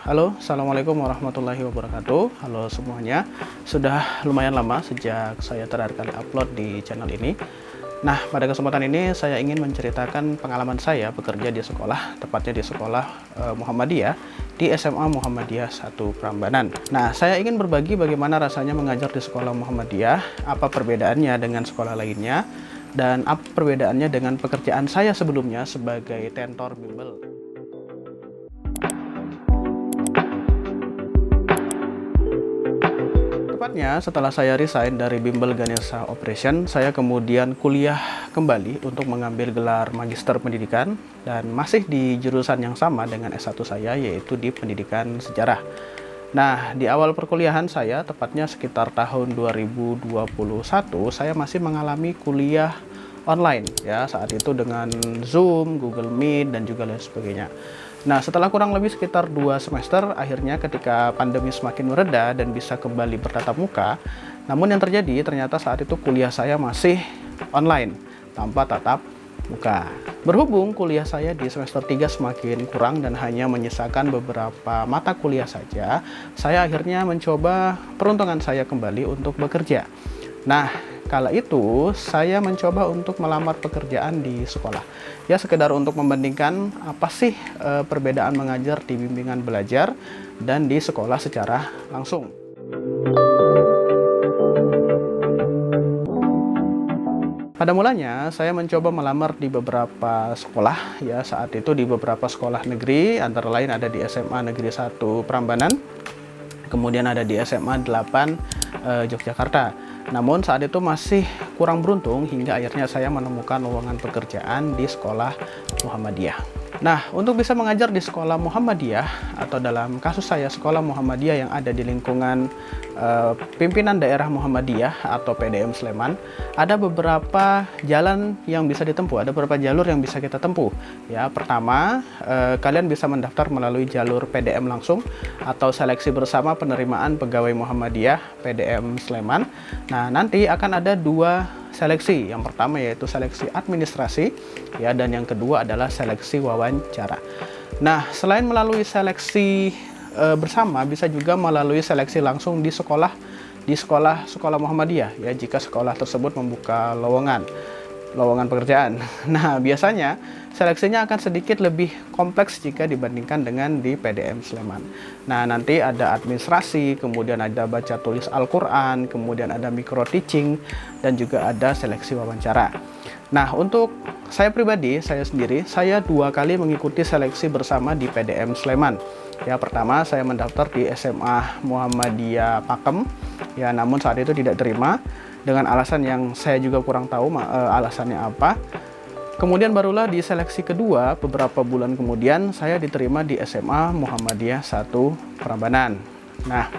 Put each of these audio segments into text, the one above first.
Halo, Assalamualaikum warahmatullahi wabarakatuh. Halo semuanya. Sudah lumayan lama sejak saya terakhir kali upload di channel ini. Nah, pada kesempatan ini saya ingin menceritakan pengalaman saya bekerja di sekolah, tepatnya di sekolah Muhammadiyah, di SMA Muhammadiyah 1 Prambanan. Nah, saya ingin berbagi bagaimana rasanya mengajar di sekolah Muhammadiyah, apa perbedaannya dengan sekolah lainnya, dan apa perbedaannya dengan pekerjaan saya sebelumnya sebagai tentor bimbel. Tepatnya setelah saya resign dari Bimbel Ganesha Operation, saya kemudian kuliah kembali untuk mengambil gelar Magister Pendidikan dan masih di jurusan yang sama dengan S1 saya, yaitu di Pendidikan Sejarah. Nah, di awal perkuliahan saya, tepatnya sekitar tahun 2021, saya masih mengalami kuliah online ya, saat itu dengan Zoom, Google Meet, dan juga lain sebagainya. Nah, setelah kurang lebih sekitar 2 semester, akhirnya ketika pandemi semakin mereda dan bisa kembali bertatap muka, namun yang terjadi ternyata saat itu kuliah saya masih online, tanpa tatap muka. Berhubung kuliah saya di semester 3 semakin kurang dan hanya menyisakan beberapa mata kuliah saja, saya akhirnya mencoba peruntungan saya kembali untuk bekerja. Nah, kala itu saya mencoba untuk melamar pekerjaan di sekolah. Ya, sekedar untuk membandingkan apa sih perbedaan mengajar di bimbingan belajar dan di sekolah secara langsung. Pada mulanya saya mencoba melamar di beberapa sekolah ya, saat itu di beberapa sekolah negeri, antara lain ada di SMA Negeri 1 Prambanan, kemudian ada di SMA 8 Yogyakarta. Namun saat itu masih kurang beruntung hingga akhirnya saya menemukan lowongan pekerjaan di sekolah Muhammadiyah. Nah, untuk bisa mengajar di sekolah Muhammadiyah, atau dalam kasus saya sekolah Muhammadiyah yang ada di lingkungan pimpinan daerah Muhammadiyah atau PDM Sleman, ada beberapa jalan yang bisa ditempuh, ada beberapa jalur yang bisa kita tempuh. Ya, pertama, kalian bisa mendaftar melalui jalur PDM langsung atau seleksi bersama penerimaan pegawai Muhammadiyah PDM Sleman. Nah, nanti akan ada 2 seleksi. Yang pertama yaitu seleksi administrasi ya, dan yang kedua adalah seleksi wawancara. Nah, selain melalui seleksi bersama, bisa juga melalui seleksi langsung di sekolah Muhammadiyah ya, jika sekolah tersebut membuka lowongan pekerjaan. Nah, biasanya seleksinya akan sedikit lebih kompleks jika dibandingkan dengan di PDM Sleman. Nah, nanti ada administrasi, kemudian ada baca tulis Al-Quran, kemudian ada micro teaching, dan juga ada seleksi wawancara. Nah, untuk saya pribadi, saya sendiri, saya 2 kali mengikuti seleksi bersama di PDM Sleman. Ya, pertama saya mendaftar di SMA Muhammadiyah Pakem, ya, namun saat itu tidak terima dengan alasan yang saya juga kurang tahu alasannya apa. Kemudian barulah di seleksi kedua, beberapa bulan kemudian saya diterima di SMA Muhammadiyah 1 Prambanan. Nah,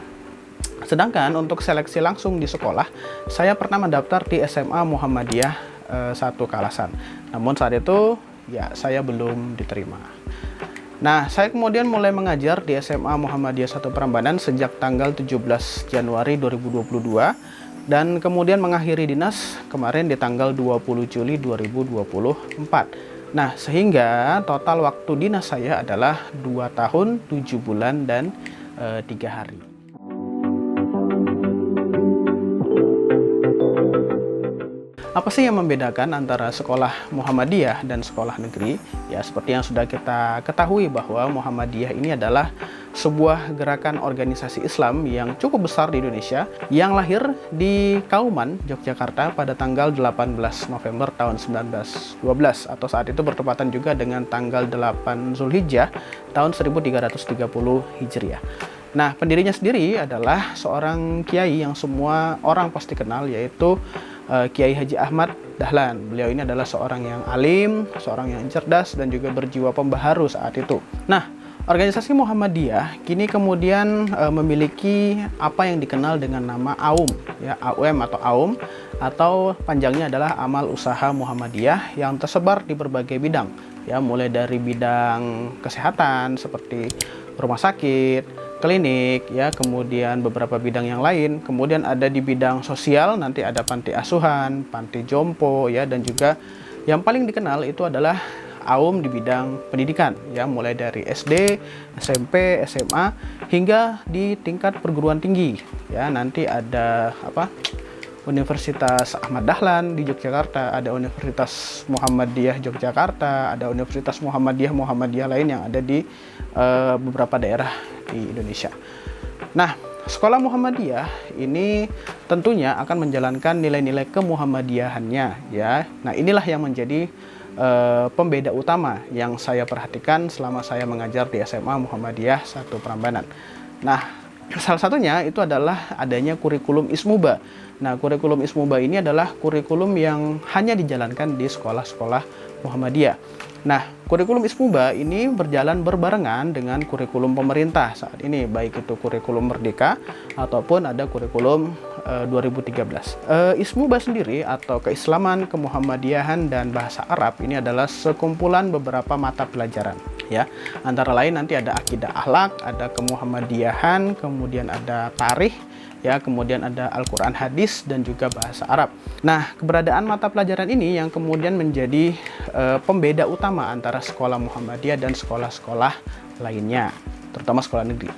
sedangkan untuk seleksi langsung di sekolah, saya pernah mendaftar di SMA Muhammadiyah 1 Kalasan. Namun saat itu ya saya belum diterima. Nah, saya kemudian mulai mengajar di SMA Muhammadiyah 1 Prambanan sejak tanggal 17 Januari 2022 dan kemudian mengakhiri dinas kemarin di tanggal 20 Juli 2024. Nah, sehingga total waktu dinas saya adalah 2 tahun, 7 bulan, dan 3 hari. Apa sih yang membedakan antara sekolah Muhammadiyah dan sekolah negeri? Ya, seperti yang sudah kita ketahui bahwa Muhammadiyah ini adalah sebuah gerakan organisasi Islam yang cukup besar di Indonesia yang lahir di Kauman, Yogyakarta pada tanggal 18 November tahun 1912 atau saat itu bertepatan juga dengan tanggal 8 Zulhijjah tahun 1330 Hijriah. Nah, pendirinya sendiri adalah seorang kiai yang semua orang pasti kenal, yaitu Kiai Haji Ahmad Dahlan. Beliau ini adalah seorang yang alim, seorang yang cerdas, dan juga berjiwa pembaharu saat itu. Nah, organisasi Muhammadiyah kini kemudian memiliki apa yang dikenal dengan nama AUM, ya, AUM atau AUM, atau panjangnya adalah Amal Usaha Muhammadiyah, yang tersebar di berbagai bidang, ya, mulai dari bidang kesehatan seperti rumah sakit, klinik, ya, kemudian beberapa bidang yang lain. Kemudian ada di bidang sosial, nanti ada panti asuhan, panti jompo, ya, dan juga yang paling dikenal itu adalah AUM di bidang pendidikan, ya, mulai dari SD, SMP, SMA hingga di tingkat perguruan tinggi. Ya, nanti ada Universitas Ahmad Dahlan di Yogyakarta, ada Universitas Muhammadiyah Yogyakarta, ada Universitas Muhammadiyah lain yang ada di beberapa daerah di Indonesia. Nah, sekolah Muhammadiyah ini tentunya akan menjalankan nilai-nilai kemuhammadiyahannya, ya. Nah, inilah yang menjadi pembeda utama yang saya perhatikan selama saya mengajar di SMA Muhammadiyah 1 Prambanan. Nah, salah satunya itu adalah adanya kurikulum Ismuba. Nah, kurikulum Ismuba ini adalah kurikulum yang hanya dijalankan di sekolah-sekolah Muhammadiyah. Nah, kurikulum Ismuba ini berjalan berbarengan dengan kurikulum pemerintah saat ini, baik itu kurikulum Merdeka ataupun ada kurikulum 2013. Ismuba sendiri atau Keislaman, Kemuhammadiyahan, dan Bahasa Arab ini adalah sekumpulan beberapa mata pelajaran, ya. Antara lain nanti ada akidah akhlak, ada kemuhammadiyahan, kemudian ada tarikh, ya, kemudian ada Al-Quran hadis dan juga bahasa Arab. Nah, keberadaan mata pelajaran ini yang kemudian menjadi pembeda utama antara sekolah Muhammadiyah dan sekolah-sekolah lainnya, terutama sekolah negeri.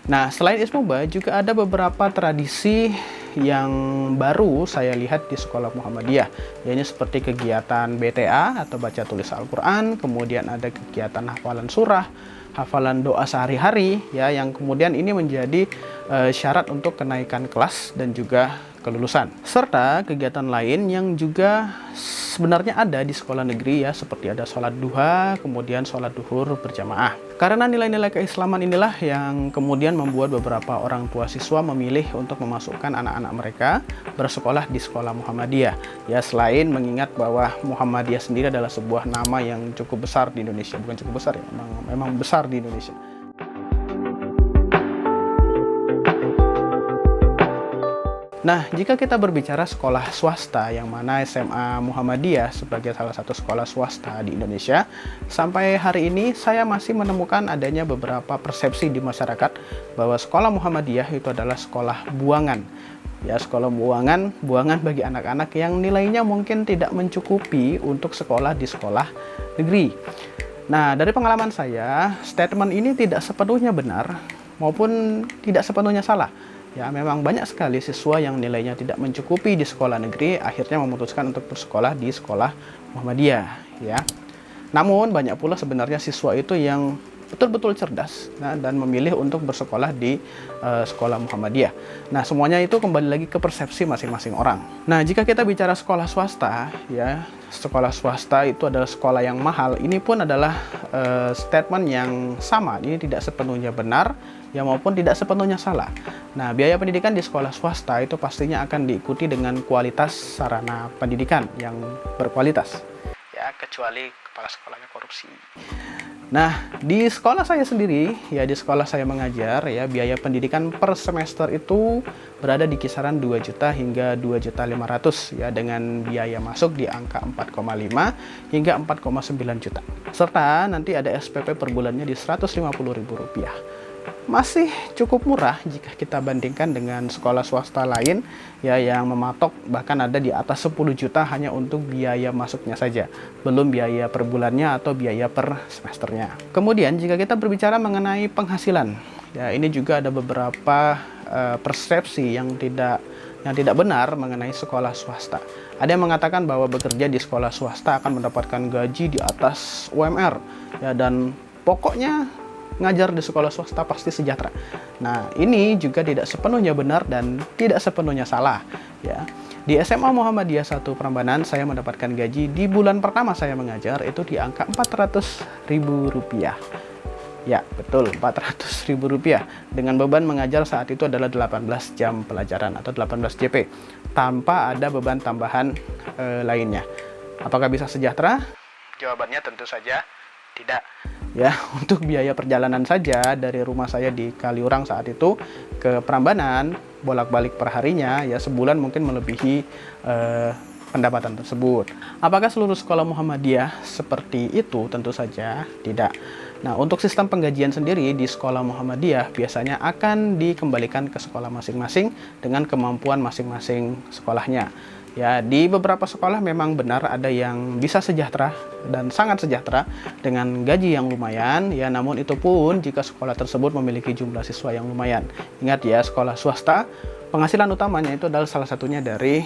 Nah, selain Ismuba juga ada beberapa tradisi yang baru saya lihat di sekolah Muhammadiyah, yaitu seperti kegiatan BTA atau baca tulis Al-Quran, kemudian ada kegiatan hafalan surah, hafalan doa sehari-hari, ya, yang kemudian ini menjadi syarat untuk kenaikan kelas dan juga kelulusan. Serta kegiatan lain yang juga sebenarnya ada di sekolah negeri, ya, seperti ada sholat duha, kemudian sholat duhur berjamaah. Karena nilai-nilai keislaman inilah yang kemudian membuat beberapa orang tua siswa memilih untuk memasukkan anak-anak mereka bersekolah di sekolah Muhammadiyah. Ya, selain mengingat bahwa Muhammadiyah sendiri adalah sebuah nama yang cukup besar di Indonesia, bukan cukup besar, ya, memang besar di Indonesia. Nah, jika kita berbicara sekolah swasta, yang mana SMA Muhammadiyah sebagai salah satu sekolah swasta di Indonesia, sampai hari ini saya masih menemukan adanya beberapa persepsi di masyarakat bahwa sekolah Muhammadiyah itu adalah sekolah buangan. Ya, sekolah buangan bagi anak-anak yang nilainya mungkin tidak mencukupi untuk sekolah di sekolah negeri. Nah, dari pengalaman saya, statement ini tidak sepenuhnya benar maupun tidak sepenuhnya salah. Ya, memang banyak sekali siswa yang nilainya tidak mencukupi di sekolah negeri akhirnya memutuskan untuk bersekolah di sekolah Muhammadiyah, ya. Namun banyak pula sebenarnya siswa itu yang betul-betul cerdas, nah, dan memilih untuk bersekolah di sekolah Muhammadiyah. Nah, semuanya itu kembali lagi ke persepsi masing-masing orang. Nah, jika kita bicara sekolah swasta, ya, sekolah swasta itu adalah sekolah yang mahal. Ini pun adalah statement yang sama. Ini tidak sepenuhnya benar, ya, maupun tidak sepenuhnya salah. Nah, biaya pendidikan di sekolah swasta itu pastinya akan diikuti dengan kualitas sarana pendidikan yang berkualitas, ya, kecuali kepala sekolahnya korupsi. Nah, di sekolah saya sendiri, ya, di sekolah saya mengajar, ya, biaya pendidikan per semester itu berada di kisaran 2 juta hingga 2.500.000, ya, dengan biaya masuk di angka 4,5 hingga 4,9 juta. Serta nanti ada SPP per bulannya di Rp150.000. Masih cukup murah jika kita bandingkan dengan sekolah swasta lain, ya, yang mematok bahkan ada di atas 10 juta hanya untuk biaya masuknya saja, belum biaya per bulannya atau biaya per semesternya. Kemudian jika kita berbicara mengenai penghasilan, ya, ini juga ada beberapa persepsi yang tidak benar mengenai sekolah swasta. Ada yang mengatakan bahwa bekerja di sekolah swasta akan mendapatkan gaji di atas UMR, ya, dan pokoknya ngajar di sekolah swasta pasti sejahtera. Nah, ini juga tidak sepenuhnya benar dan tidak sepenuhnya salah, ya. Di SMA Muhammadiyah 1 Prambanan saya mendapatkan gaji di bulan pertama saya mengajar itu di angka Rp400.000. Ya, betul, Rp400.000 dengan beban mengajar saat itu adalah 18 jam pelajaran atau 18 JP tanpa ada beban tambahan lainnya. Apakah bisa sejahtera? Jawabannya tentu saja tidak. Ya, untuk biaya perjalanan saja dari rumah saya di Kaliurang saat itu ke Prambanan bolak-balik per harinya, ya, sebulan mungkin melebihi pendapatan tersebut. Apakah seluruh sekolah Muhammadiyah seperti itu? Tentu saja tidak. Nah, untuk sistem penggajian sendiri di sekolah Muhammadiyah biasanya akan dikembalikan ke sekolah masing-masing dengan kemampuan masing-masing sekolahnya. Ya, di beberapa sekolah memang benar ada yang bisa sejahtera dan sangat sejahtera dengan gaji yang lumayan, ya, namun itu pun jika sekolah tersebut memiliki jumlah siswa yang lumayan. Ingat ya, sekolah swasta penghasilan utamanya itu adalah salah satunya dari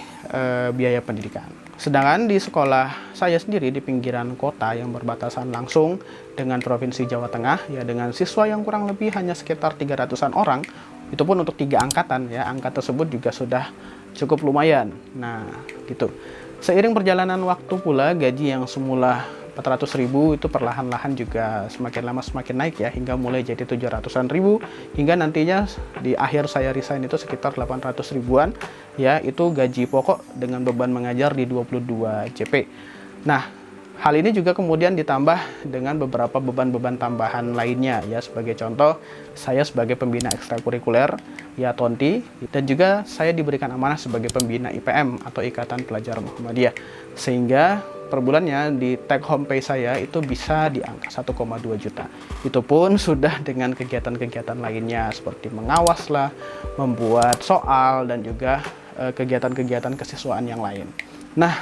biaya pendidikan. Sedangkan di sekolah saya sendiri di pinggiran kota yang berbatasan langsung dengan Provinsi Jawa Tengah, ya, dengan siswa yang kurang lebih hanya sekitar 300-an orang, itu pun untuk 3 angkatan, ya, angka tersebut juga sudah cukup lumayan. Nah, gitu. Seiring perjalanan waktu pula, gaji yang semula 400.000 itu perlahan-lahan juga semakin lama semakin naik, ya, hingga mulai jadi 700-an ribu, hingga nantinya di akhir saya resign itu sekitar 800 ribuan, ya, itu gaji pokok dengan beban mengajar di 22 CP. Nah, hal ini juga kemudian ditambah dengan beberapa beban-beban tambahan lainnya, ya, sebagai contoh saya sebagai pembina ekstrakurikuler, ya, Tonti, dan juga saya diberikan amanah sebagai pembina IPM atau Ikatan Pelajar Muhammadiyah, sehingga per bulannya di take home pay saya itu bisa di angka 1,2 juta. Itu pun sudah dengan kegiatan-kegiatan lainnya seperti mengawas lah, membuat soal, dan juga kegiatan-kegiatan kesiswaan yang lain. Nah,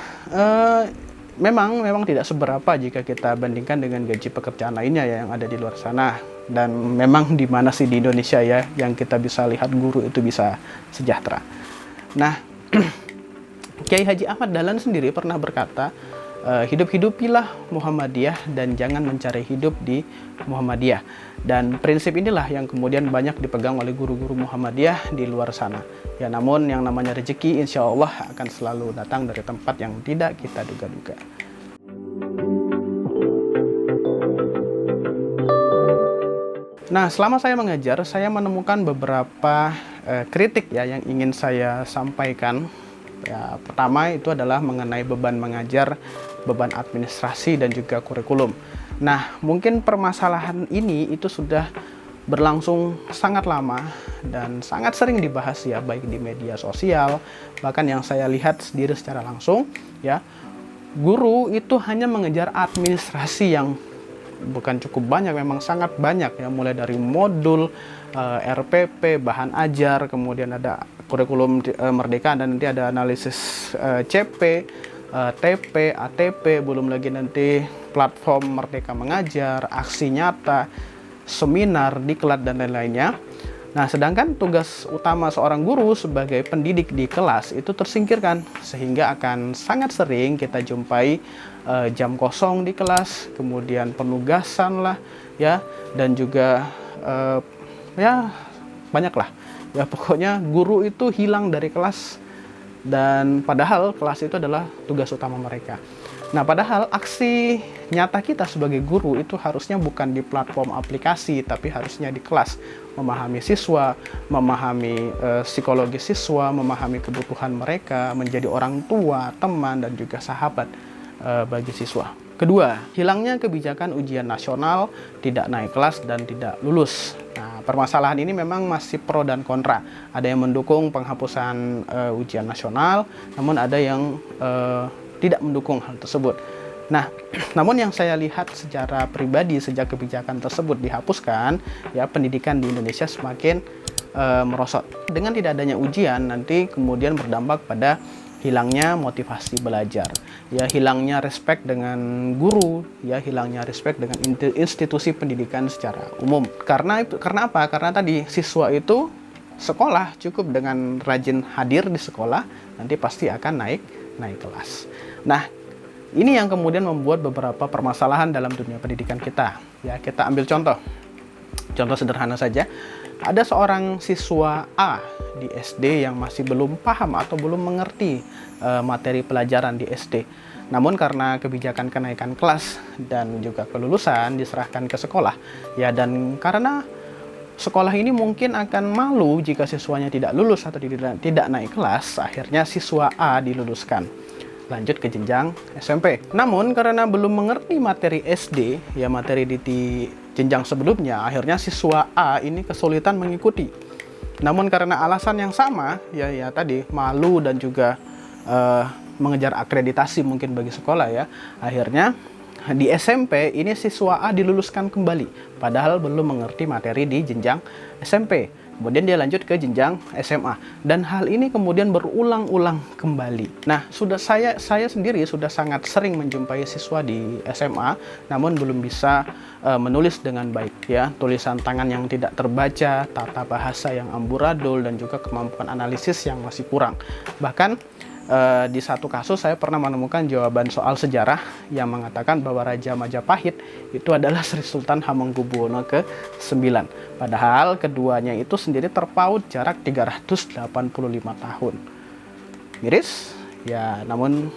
memang tidak seberapa jika kita bandingkan dengan gaji pekerjaan lainnya, ya, yang ada di luar sana. Dan memang di mana sih di Indonesia, ya, yang kita bisa lihat guru itu bisa sejahtera. Nah, Kiai Haji Ahmad Dahlan sendiri pernah berkata, hidup-hidupilah Muhammadiyah dan jangan mencari hidup di Muhammadiyah. Dan prinsip inilah yang kemudian banyak dipegang oleh guru-guru Muhammadiyah di luar sana. Ya, namun yang namanya rezeki insya Allah akan selalu datang dari tempat yang tidak kita duga-duga. Nah, selama saya mengajar, saya menemukan beberapa kritik, ya, yang ingin saya sampaikan. Ya, pertama itu adalah mengenai beban mengajar, beban administrasi, dan juga kurikulum. Nah, mungkin permasalahan ini itu sudah berlangsung sangat lama dan sangat sering dibahas, ya, baik di media sosial, bahkan yang saya lihat sendiri secara langsung, ya, guru itu hanya mengejar administrasi yang bukan cukup banyak, memang sangat banyak, ya, mulai dari modul, RPP, bahan ajar, kemudian ada kurikulum merdeka, dan nanti ada analisis CP, TP, ATP, belum lagi nanti platform Merdeka Mengajar, aksi nyata, seminar, diklat, dan lain-lainnya. Nah, sedangkan tugas utama seorang guru sebagai pendidik di kelas itu tersingkirkan, sehingga akan sangat sering kita jumpai jam kosong di kelas, kemudian penugasan lah, ya, dan juga ya banyaklah, ya, pokoknya guru itu hilang dari kelas, dan padahal kelas itu adalah tugas utama mereka. Nah, padahal aksi nyata kita sebagai guru itu harusnya bukan di platform aplikasi, tapi harusnya di kelas, memahami siswa, memahami psikologi siswa, memahami kebutuhan mereka, menjadi orang tua, teman, dan juga sahabat bagi siswa. Kedua, hilangnya kebijakan ujian nasional, tidak naik kelas, dan tidak lulus. Nah, permasalahan ini memang masih pro dan kontra. Ada yang mendukung penghapusan ujian nasional, namun ada yang tidak mendukung hal tersebut. Nah, namun yang saya lihat secara pribadi sejak kebijakan tersebut dihapuskan, ya, pendidikan di Indonesia semakin merosot. Dengan tidak adanya ujian, nanti kemudian berdampak pada hilangnya motivasi belajar, ya, hilangnya respect dengan guru, ya, hilangnya respect dengan institusi pendidikan secara umum. Karena apa? Karena tadi siswa itu sekolah cukup dengan rajin hadir di sekolah, nanti pasti akan naik kelas. Nah, ini yang kemudian membuat beberapa permasalahan dalam dunia pendidikan kita. Ya, kita ambil contoh sederhana saja. Ada seorang siswa A di SD yang masih belum paham atau belum mengerti materi pelajaran di SD. Namun karena kebijakan kenaikan kelas dan juga kelulusan diserahkan ke sekolah, ya, dan karena sekolah ini mungkin akan malu jika siswanya tidak lulus atau tidak naik kelas, akhirnya siswa A diluluskan, lanjut ke jenjang SMP. Namun karena belum mengerti materi SD, ya, materi di jenjang sebelumnya, akhirnya siswa A ini kesulitan mengikuti. Namun karena alasan yang sama, ya tadi malu dan juga mengejar akreditasi mungkin bagi sekolah, ya, akhirnya di SMP ini siswa A diluluskan kembali, padahal belum mengerti materi di jenjang SMP. Kemudian dia lanjut ke jenjang SMA, dan hal ini kemudian berulang-ulang kembali. Nah, saya sendiri sudah sangat sering menjumpai siswa di SMA, namun belum bisa menulis dengan baik, ya, tulisan tangan yang tidak terbaca, tata bahasa yang amburadul, dan juga kemampuan analisis yang masih kurang. Bahkan di satu kasus saya pernah menemukan jawaban soal sejarah yang mengatakan bahwa Raja Majapahit itu adalah Sri Sultan Hamengkubuwono ke-9. Padahal keduanya itu sendiri terpaut jarak 385 tahun. Miris, ya, namun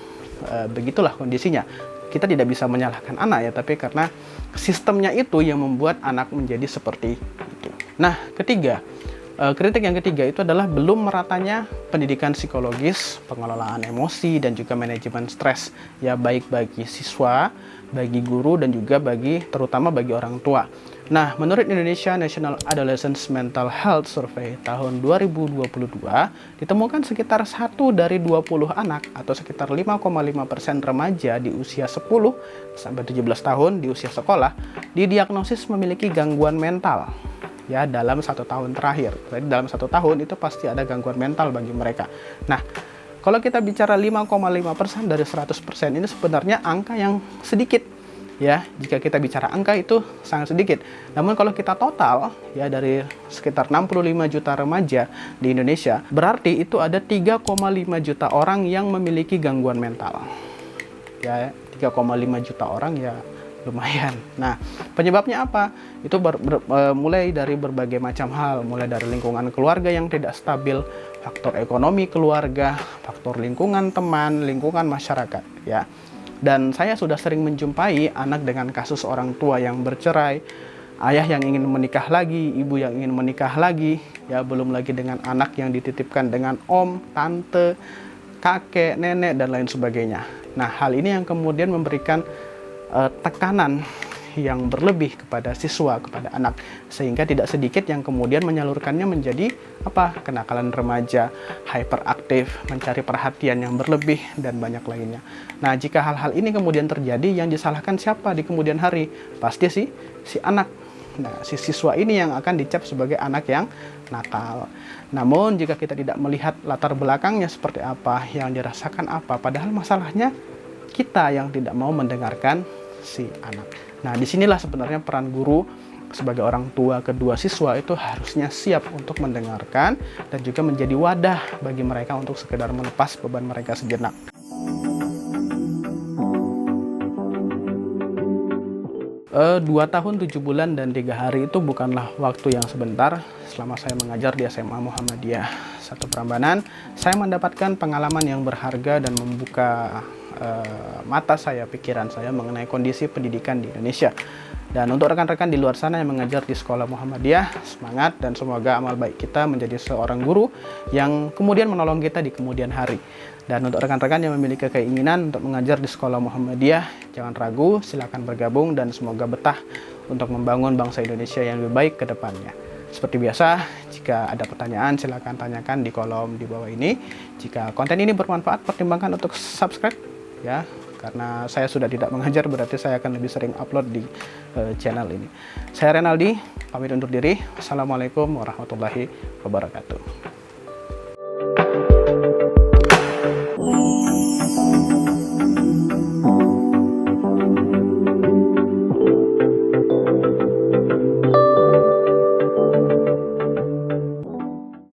begitulah kondisinya. Kita tidak bisa menyalahkan anak, ya, tapi karena sistemnya itu yang membuat anak menjadi seperti itu. Nah, kritik yang ketiga itu adalah belum meratanya pendidikan psikologis, pengelolaan emosi, dan juga manajemen stres, ya, baik bagi siswa, bagi guru, dan juga terutama bagi orang tua. Nah, menurut Indonesia National Adolescent Mental Health Survey tahun 2022, ditemukan sekitar 1 dari 20 anak atau sekitar 5,5% remaja di usia 10 sampai 17 tahun di usia sekolah didiagnosis memiliki gangguan mental, ya, dalam 1 tahun terakhir. Jadi dalam 1 tahun itu pasti ada gangguan mental bagi mereka. Nah, kalau kita bicara 5,5% dari 100%, ini sebenarnya angka yang sedikit, ya. Jika kita bicara angka itu sangat sedikit. Namun kalau kita total, ya, dari sekitar 65 juta remaja di Indonesia, berarti itu ada 3,5 juta orang yang memiliki gangguan mental. Ya, 3,5 juta orang, ya, lumayan. Nah, penyebabnya apa? Itu mulai dari berbagai macam hal, mulai dari lingkungan keluarga yang tidak stabil, faktor ekonomi keluarga, faktor lingkungan teman, lingkungan masyarakat, ya. Dan saya sudah sering menjumpai anak dengan kasus orang tua yang bercerai, ayah yang ingin menikah lagi, ibu yang ingin menikah lagi, ya, belum lagi dengan anak yang dititipkan dengan om, tante, kakek, nenek, dan lain sebagainya. Nah, hal ini yang kemudian memberikan tekanan yang berlebih kepada siswa, kepada anak, sehingga tidak sedikit yang kemudian menyalurkannya menjadi kenakalan remaja, hyperaktif, mencari perhatian yang berlebih, dan banyak lainnya. Nah, jika hal-hal ini kemudian terjadi, yang disalahkan siapa di kemudian hari? Pasti si anak. Nah, si siswa ini yang akan dicap sebagai anak yang nakal. Namun jika kita tidak melihat latar belakangnya seperti apa, yang dirasakan apa, padahal masalahnya kita yang tidak mau mendengarkan si anak. Nah, disinilah sebenarnya peran guru sebagai orang tua kedua siswa itu harusnya siap untuk mendengarkan dan juga menjadi wadah bagi mereka untuk sekedar melepas beban mereka sejenak. Dua tahun 7 bulan dan 3 hari itu bukanlah waktu yang sebentar. Selama saya mengajar di SMA Muhammadiyah 1 Prambanan, saya mendapatkan pengalaman yang berharga dan membuka mata saya, pikiran saya mengenai kondisi pendidikan di Indonesia. Dan untuk rekan-rekan di luar sana yang mengajar di sekolah Muhammadiyah, semangat dan semoga amal baik kita menjadi seorang guru yang kemudian menolong kita di kemudian hari. Dan untuk rekan-rekan yang memiliki keinginan untuk mengajar di sekolah Muhammadiyah, jangan ragu, silakan bergabung dan semoga betah untuk membangun bangsa Indonesia yang lebih baik ke depannya. Seperti biasa, jika ada pertanyaan silakan tanyakan di kolom di bawah ini. Jika konten ini bermanfaat, pertimbangkan untuk subscribe, ya, karena saya sudah tidak mengajar, berarti saya akan lebih sering upload di channel ini. Saya Renaldi, pamit undur diri. Assalamualaikum warahmatullahi wabarakatuh.